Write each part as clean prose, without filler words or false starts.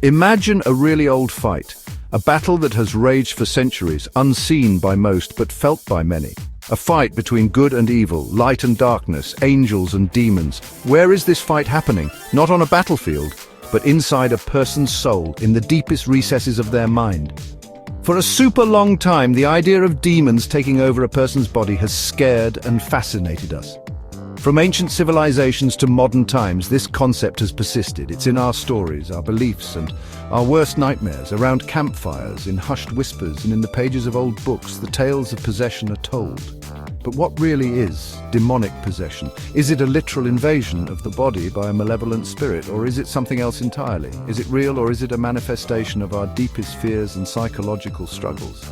Imagine a really old fight, a battle that has raged for centuries, unseen by most but felt by many. A fight between good and evil, light and darkness, angels and demons. Where is this fight happening? Not on a battlefield, but inside a person's soul, in the deepest recesses of their mind. For a super long time, the idea of demons taking over a person's body has scared and fascinated us. From ancient civilizations to modern times, this concept has persisted. It's in our stories, our beliefs, and our worst nightmares. Around campfires, in hushed whispers, and in the pages of old books, the tales of possession are told. But what really is demonic possession? Is it a literal invasion of the body by a malevolent spirit, or is it something else entirely? Is it real, or is it a manifestation of our deepest fears and psychological struggles?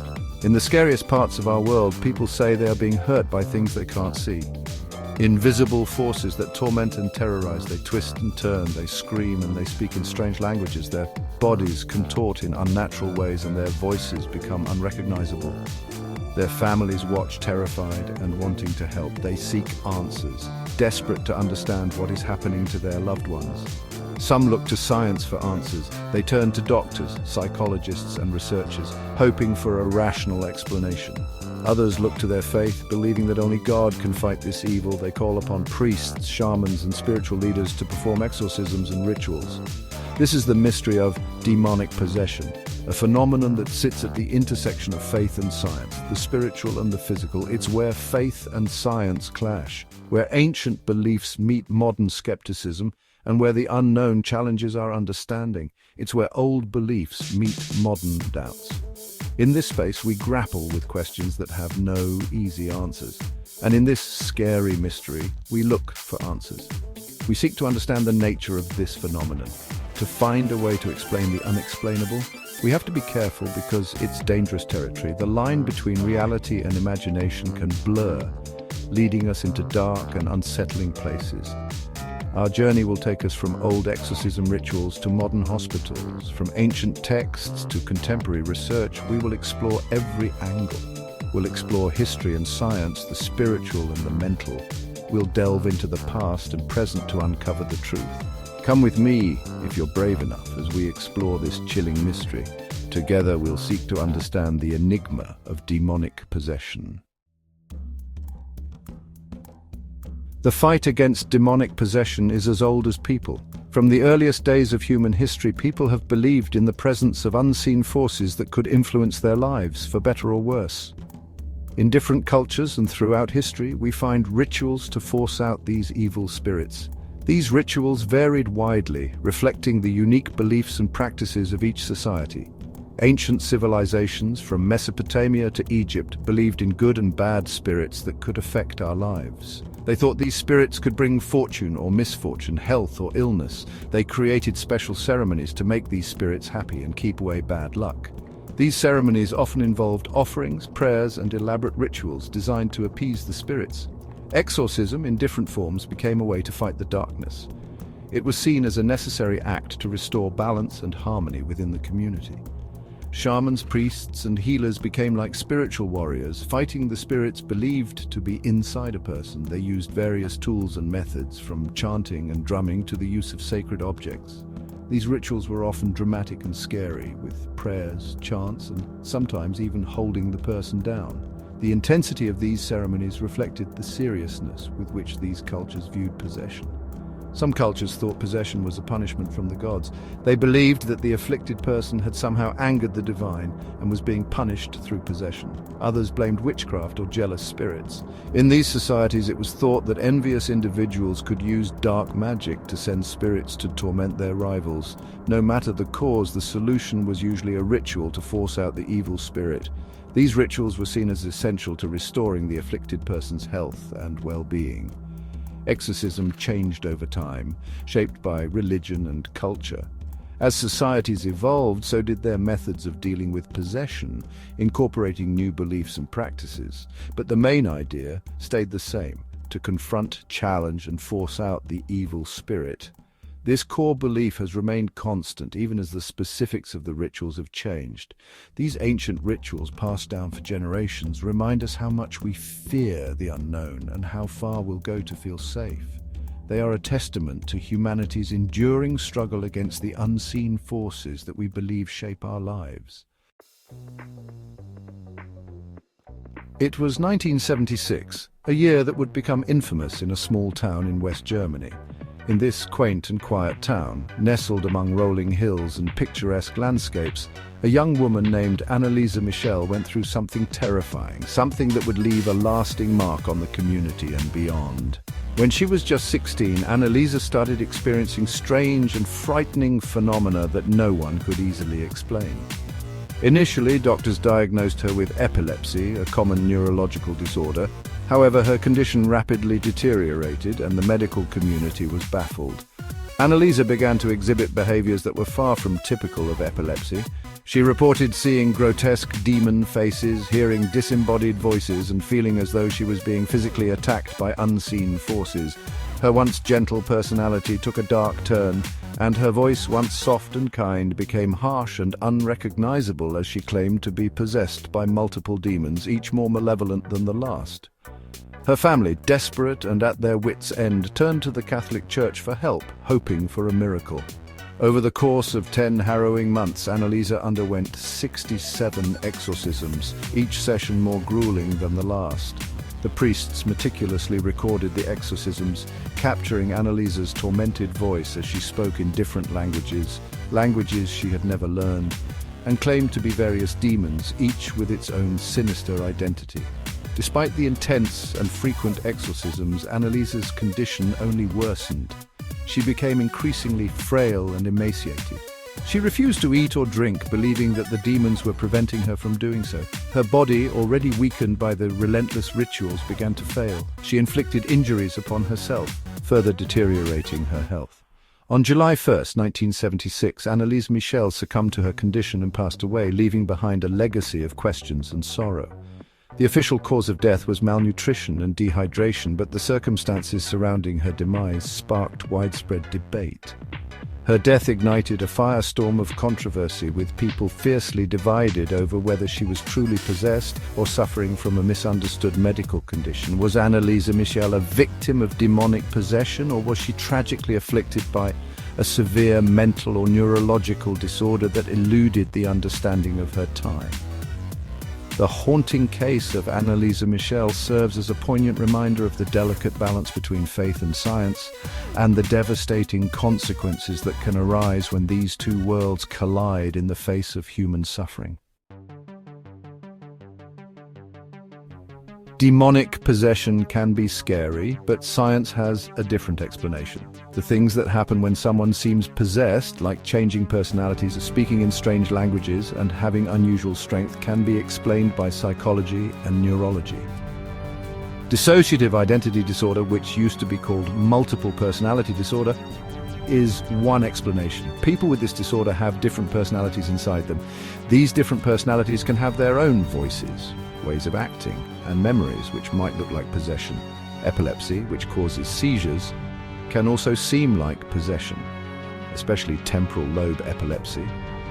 In the scariest parts of our world, people say they are being hurt by things they can't see. Invisible forces that torment and terrorize. They twist and turn, they scream, and they speak in strange languages. Their bodies contort in unnatural ways, and their voices become unrecognizable. Their families watch, terrified and wanting to help. They seek answers, desperate to understand what is happening to their loved ones. Some look to science for answers. They turn to doctors, psychologists, and researchers, hoping for a rational explanation. Others look to their faith, believing that only God can fight this evil. They call upon priests, shamans, and spiritual leaders to perform exorcisms and rituals. This is the mystery of demonic possession, a phenomenon that sits at the intersection of faith and science, the spiritual and the physical. It's where faith and science clash, where ancient beliefs meet modern skepticism, and where the unknown challenges our understanding. It's where old beliefs meet modern doubts. In this space, we grapple with questions that have no easy answers. And in this scary mystery, we look for answers. We seek to understand the nature of this phenomenon. To find a way to explain the unexplainable, we have to be careful because it's dangerous territory. The line between reality and imagination can blur, leading us into dark and unsettling places. Our journey will take us from old exorcism rituals to modern hospitals, from ancient texts to contemporary research. We will explore every angle. We'll explore history and science, the spiritual and the mental. We'll delve into the past and present to uncover the truth. Come with me, if you're brave enough, as we explore this chilling mystery. Together we'll seek to understand the enigma of demonic possession. The fight against demonic possession is as old as people. From the earliest days of human history, people have believed in the presence of unseen forces that could influence their lives, for better or worse. In different cultures and throughout history, we find rituals to force out these evil spirits. These rituals varied widely, reflecting the unique beliefs and practices of each society. Ancient civilizations, from Mesopotamia to Egypt, believed in good and bad spirits that could affect our lives. They thought these spirits could bring fortune or misfortune, health or illness. They created special ceremonies to make these spirits happy and keep away bad luck. These ceremonies often involved offerings, prayers, and elaborate rituals designed to appease the spirits. Exorcism, in different forms, became a way to fight the darkness. It was seen as a necessary act to restore balance and harmony within the community. Shamans, priests, and healers became like spiritual warriors, fighting the spirits believed to be inside a person. They used various tools and methods, from chanting and drumming to the use of sacred objects. These rituals were often dramatic and scary, with prayers, chants, and sometimes even holding the person down. The intensity of these ceremonies reflected the seriousness with which these cultures viewed possession. Some cultures thought possession was a punishment from the gods. They believed that the afflicted person had somehow angered the divine and was being punished through possession. Others blamed witchcraft or jealous spirits. In these societies, it was thought that envious individuals could use dark magic to send spirits to torment their rivals. No matter the cause, the solution was usually a ritual to force out the evil spirit. These rituals were seen as essential to restoring the afflicted person's health and well-being. Exorcism changed over time, shaped by religion and culture. As societies evolved, so did their methods of dealing with possession, incorporating new beliefs and practices. But the main idea stayed the same: to confront, challenge, and force out the evil spirit. This core belief has remained constant, even as the specifics of the rituals have changed. These ancient rituals, passed down for generations, remind us how much we fear the unknown and how far we'll go to feel safe. They are a testament to humanity's enduring struggle against the unseen forces that we believe shape our lives. It was 1976, a year that would become infamous in a small town in West Germany. In this quaint and quiet town, nestled among rolling hills and picturesque landscapes, a young woman named Anneliese Michel went through something terrifying, something that would leave a lasting mark on the community and beyond. When she was just 16, Anneliese started experiencing strange and frightening phenomena that no one could easily explain. Initially, doctors diagnosed her with epilepsy, a common neurological disorder. However, her condition rapidly deteriorated and the medical community was baffled. Anneliese began to exhibit behaviors that were far from typical of epilepsy. She reported seeing grotesque demon faces, hearing disembodied voices, and feeling as though she was being physically attacked by unseen forces. Her once gentle personality took a dark turn, and her voice, once soft and kind, became harsh and unrecognizable as she claimed to be possessed by multiple demons, each more malevolent than the last. Her family, desperate and at their wits' end, turned to the Catholic Church for help, hoping for a miracle. Over the course of 10 harrowing months, Anneliese underwent 67 exorcisms, each session more grueling than the last. The priests meticulously recorded the exorcisms, capturing Anneliese's tormented voice as she spoke in different languages she had never learned, and claimed to be various demons, each with its own sinister identity. Despite the intense and frequent exorcisms, Anneliese's condition only worsened. She became increasingly frail and emaciated. She refused to eat or drink, believing that the demons were preventing her from doing so. Her body, already weakened by the relentless rituals, began to fail. She inflicted injuries upon herself, further deteriorating her health. On July 1st, 1976, Anneliese Michel succumbed to her condition and passed away, leaving behind a legacy of questions and sorrow. The official cause of death was malnutrition and dehydration, but the circumstances surrounding her demise sparked widespread debate. Her death ignited a firestorm of controversy, with people fiercely divided over whether she was truly possessed or suffering from a misunderstood medical condition. Was Anneliese Michel a victim of demonic possession, or was she tragically afflicted by a severe mental or neurological disorder that eluded the understanding of her time? The haunting case of Anneliese Michel serves as a poignant reminder of the delicate balance between faith and science, and the devastating consequences that can arise when these two worlds collide in the face of human suffering. Demonic possession can be scary, but science has a different explanation. The things that happen when someone seems possessed, like changing personalities, speaking in strange languages, and having unusual strength, can be explained by psychology and neurology. Dissociative Identity Disorder, which used to be called multiple personality disorder, is one explanation. People with this disorder have different personalities inside them. These different personalities can have their own voices, ways of acting, and memories which might look like possession. Epilepsy, which causes seizures, can also seem like possession, especially temporal lobe epilepsy,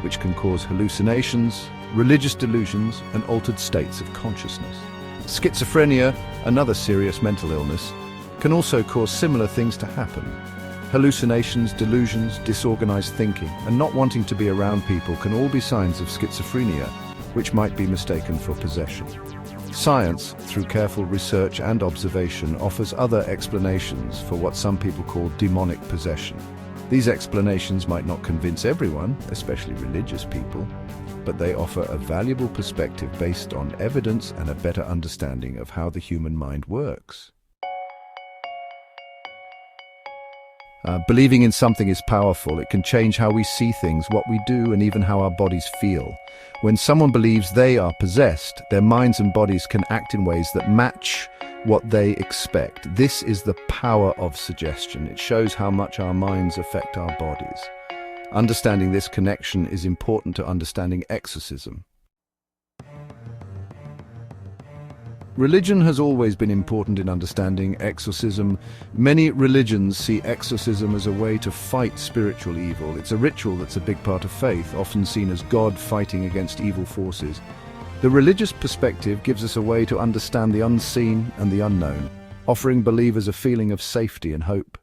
which can cause hallucinations, religious delusions, and altered states of consciousness. Schizophrenia, another serious mental illness, can also cause similar things to happen. Hallucinations, delusions, disorganized thinking, and not wanting to be around people can all be signs of schizophrenia, which might be mistaken for possession. Science, through careful research and observation, offers other explanations for what some people call demonic possession. These explanations might not convince everyone, especially religious people, but they offer a valuable perspective based on evidence and a better understanding of how the human mind works. Believing in something is powerful. It can change how we see things, what we do, and even how our bodies feel. When someone believes they are possessed, their minds and bodies can act in ways that match what they expect. This is the power of suggestion. It shows how much our minds affect our bodies. Understanding this connection is important to understanding exorcism. Religion has always been important in understanding exorcism. Many religions see exorcism as a way to fight spiritual evil. It's a ritual that's a big part of faith, often seen as God fighting against evil forces. The religious perspective gives us a way to understand the unseen and the unknown, offering believers a feeling of safety and hope.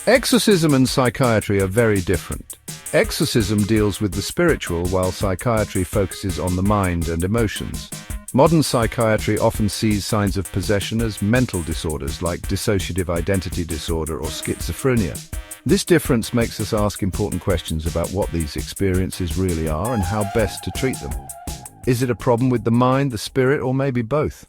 Exorcism and psychiatry are very different. Exorcism deals with the spiritual, while psychiatry focuses on the mind and emotions. Modern psychiatry often sees signs of possession as mental disorders like dissociative identity disorder or schizophrenia. This difference makes us ask important questions about what these experiences really are and how best to treat them. Is it a problem with the mind, the spirit, or maybe both?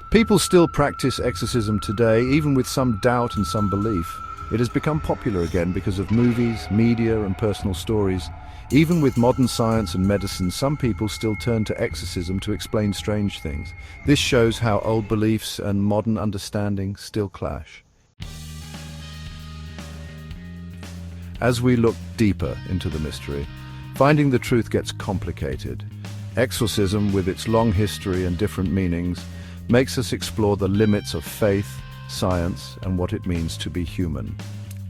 People still practice exorcism today, even with some doubt and some belief. It has become popular again because of movies, media, and personal stories. Even with modern science and medicine, some people still turn to exorcism to explain strange things. This shows how old beliefs and modern understanding still clash. As we look deeper into the mystery, finding the truth gets complicated. Exorcism, with its long history and different meanings, makes us explore the limits of faith, science, and what it means to be human.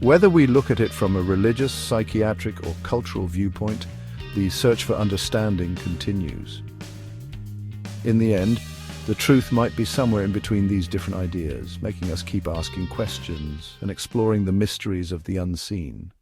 Whether we look at it from a religious, psychiatric, or cultural viewpoint, the search for understanding continues. In the end, the truth might be somewhere in between these different ideas, making us keep asking questions and exploring the mysteries of the unseen.